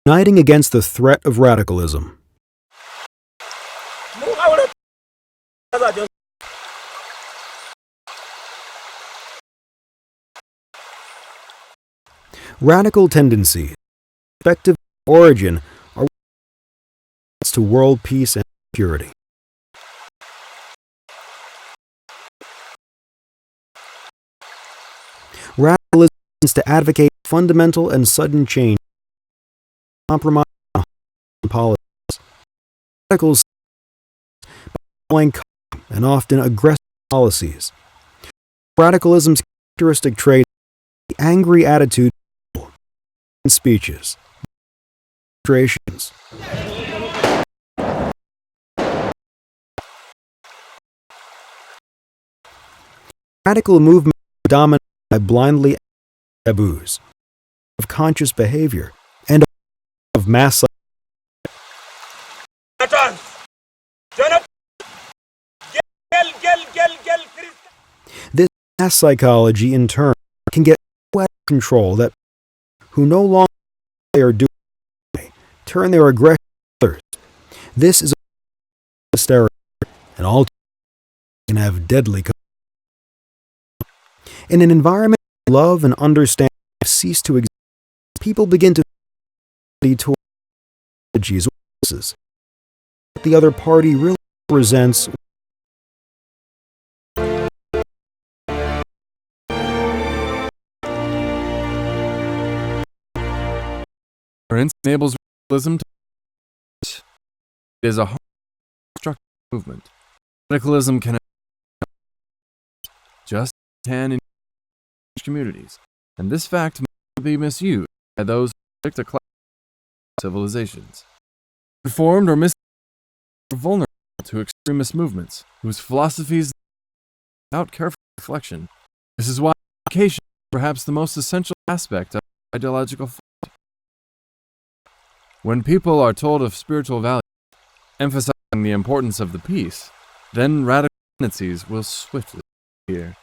Uniting against the threat of radicalism. Radical tendencies, respective origin, are to world peace and security. Radicalism is to advocate fundamental and sudden change, compromise policies. Radicals by calm and often aggressive policies. Radicalism's characteristic trait is the angry attitude in speeches, demonstrations. Radical movements are dominated by blindly taboos of conscious behavior and of mass psychology. This mass psychology, in turn, can get so out of control that who no longer are doing turn their aggression to others. This is a hysteria, and all can have deadly consequences. In an environment where love and understanding have ceased to exist, people begin to toward strategies what the other party really represents. Enables radicalism to it is a constructive movement. Radicalism can just can in communities, and this fact may be misused by those who predict a class of civilizations. Informed or are vulnerable to extremist movements whose philosophies without careful reflection. This is why education is perhaps the most essential aspect of ideological thought. When people are told of spiritual values, emphasizing the importance of the peace, then radical tendencies will swiftly appear.